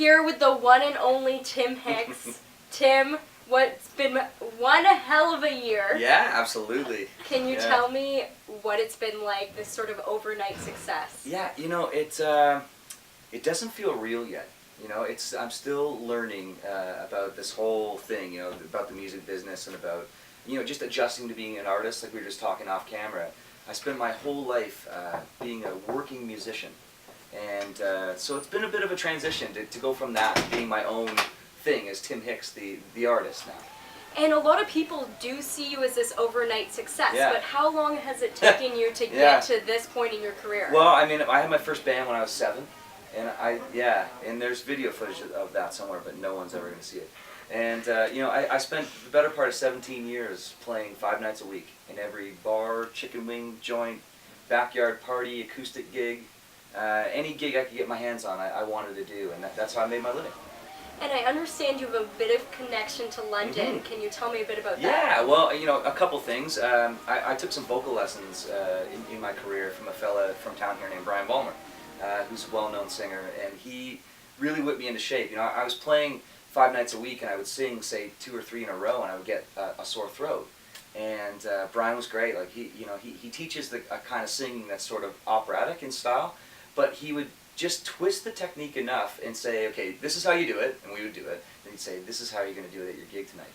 here with the one and only Tim Hicks. Tim, what's been one hell of a year. Yeah, absolutely. Can you tell me what it's been like, this sort of overnight success? Yeah, you know, it doesn't feel real yet. You know, I'm still learning about this whole thing, you know, about the music business and about, you know, just adjusting to being an artist, like we were just talking off camera. I spent my whole life being a working musician. And so it's been a bit of a transition to go from that to being my own thing as Tim Hicks, the artist now. And a lot of people do see you as this overnight success, but how long has it taken you to get to this point in your career? Well, I mean, I had my first band when I was 7, and and there's video footage of that somewhere, but no one's ever going to see it. And, you know, I spent the better part of 17 years playing 5 nights a week in every bar, chicken wing joint, backyard party, acoustic gig, any gig I could get my hands on I wanted to do, and that's how I made my living. And I understand you have a bit of connection to London. Can you tell me a bit about that? Yeah, well, you know, a couple things. I took some vocal lessons in my career from a fella from town here named Brian Ballmer, who's a well-known singer, and he really whipped me into shape. You know, I was playing 5 nights a week, and I would sing, say, 2 or 3 in a row, and I would get a sore throat. And Brian was great. Like he teaches a kind of singing that's sort of operatic in style, but he would just twist the technique enough and say, okay, this is how you do it, and we would do it. And he'd say, this is how you're going to do it at your gig tonight.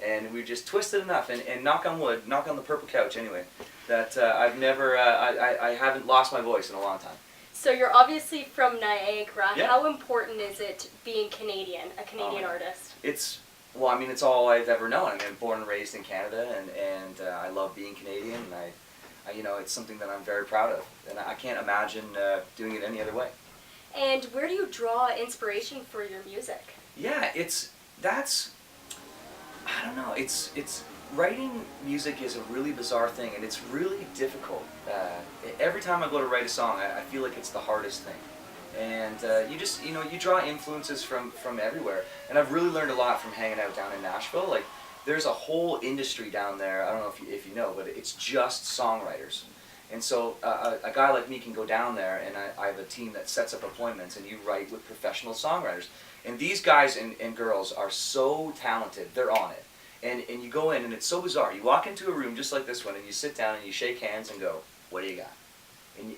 And we just twist it enough, and knock on wood, knock on the purple couch anyway, that I haven't lost my voice in a long time. So you're obviously from Niagara. Yeah. How important is it being Canadian, a Canadian artist? Well, I mean, it's all I've ever known. I mean, I'm born and raised in Canada, and I love being Canadian, and you know, it's something that I'm very proud of, and I can't imagine doing it any other way. And where do you draw inspiration for your music? Yeah, I don't know, writing music is a really bizarre thing, and it's really difficult. Every time I go to write a song, I feel like it's the hardest thing. And you draw influences from everywhere. And I've really learned a lot from hanging out down in Nashville. Like, there's a whole industry down there, I don't know if you know, but it's just songwriters. And so a guy like me can go down there, and I have a team that sets up appointments, and you write with professional songwriters. And these guys and girls are so talented, they're on it. And you go in, and it's so bizarre. You walk into a room just like this one, and you sit down, and you shake hands and go, what do you got?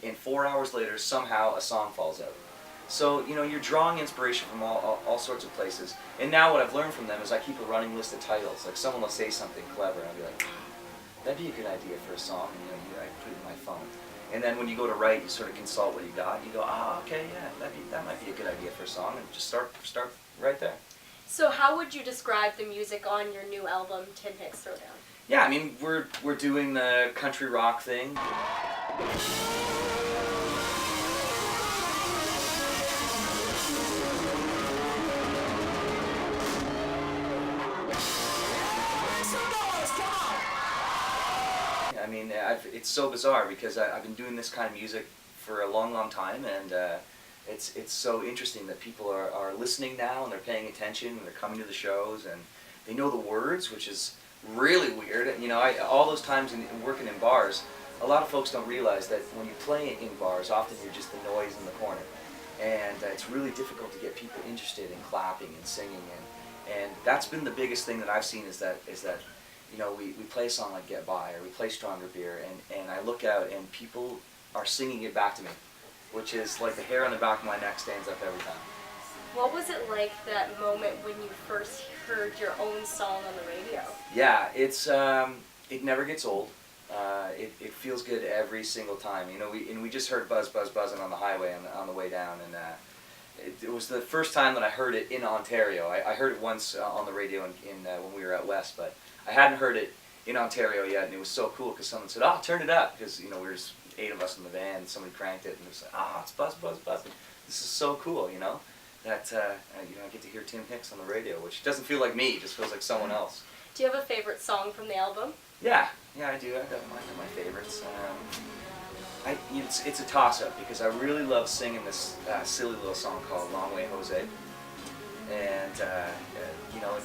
And 4 hours later, somehow a song falls out. So, you know, you're drawing inspiration from all sorts of places. And now what I've learned from them is I keep a running list of titles. Like, someone will say something clever, and I'll be like, that'd be a good idea for a song, and you know, I put it in my phone. And then when you go to write, you sort of consult what you got, and you go, okay, yeah, that might be a good idea for a song, and just start right there. So how would you describe the music on your new album, Tim Hicks Throwdown? Yeah, I mean, we're doing the country rock thing. I mean, it's so bizarre because I've been doing this kind of music for a long, long time, and it's so interesting that people are listening now, and they're paying attention, and they're coming to the shows, and they know the words, which is really weird. You know, all those times in working in bars, a lot of folks don't realize that when you play in bars, often you're just the noise in the corner, and it's really difficult to get people interested in clapping and singing, and that's been the biggest thing that I've seen is that you know, we play a song like Get By, or we play Stronger Beer, and I look out and people are singing it back to me, which is like the hair on the back of my neck stands up every time. What was it like, that moment when you first heard your own song on the radio? Yeah, it never gets old. It feels good every single time. You know, we just heard Buzz Buzz Buzzing on the highway on the way down, and it was the first time that I heard it in Ontario. I heard it once on the radio when we were out west, but I hadn't heard it in Ontario yet, and it was so cool because someone said, turn it up, because, you know, we were 8 of us in the van, and somebody cranked it, and it was like, it's Buzz Buzz Buzzing. This is so cool, you know, that you know, I get to hear Tim Hicks on the radio, which doesn't feel like me, it just feels like someone else. Do you have a favorite song from the album? Yeah, I do. I've got my favorites. It's a toss-up because I really love singing this silly little song called Long Way Jose, and you know,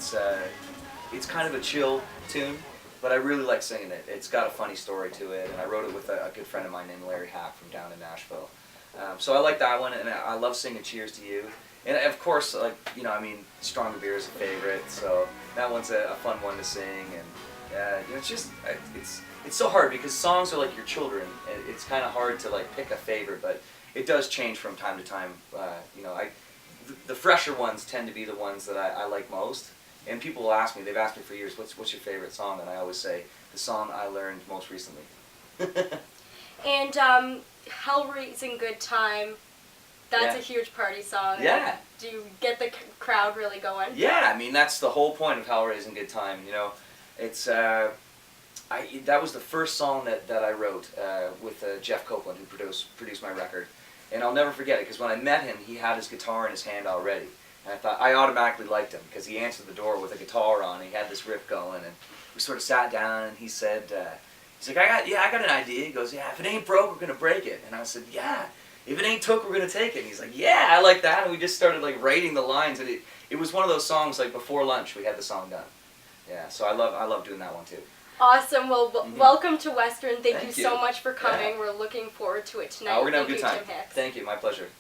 it's kind of a chill tune, but I really like singing it. It's got a funny story to it, and I wrote it with a good friend of mine named Larry Hack from down in Nashville. So I like that one, and I love singing Cheers to You. And of course, like, you know, I mean, Stronger Beer is a favorite, so that one's a fun one to sing. And you know, it's just, it's so hard because songs are like your children. It's kind of hard to like pick a favorite, but it does change from time to time. You know, the fresher ones tend to be the ones that I like most. And people will ask me, they've asked me for years, what's your favorite song? And I always say, the song I learned most recently. And Hell Raising Good Time, that's a huge party song. Yeah. Do you get the crowd really going? Yeah, I mean, that's the whole point of Hell Raising Good Time, you know. It's, that was the first song that I wrote with Jeff Copeland, who produced my record. And I'll never forget it, because when I met him, he had his guitar in his hand already. And I thought, I automatically liked him, because he answered the door with a guitar on, he had this riff going, and we sort of sat down, and he said, he's like, I got an idea. He goes, yeah, if it ain't broke, we're going to break it. And I said, yeah, if it ain't took, we're going to take it. And he's like, yeah, I like that. And we just started like writing the lines, and it was one of those songs, like before lunch, we had the song done. Yeah, so I love doing that one too. Awesome. Well, welcome to Western. Thank you so you. much for coming. Yeah. We're looking forward to it tonight. We're going to have a good time. Tim Hicks. Thank you. My pleasure.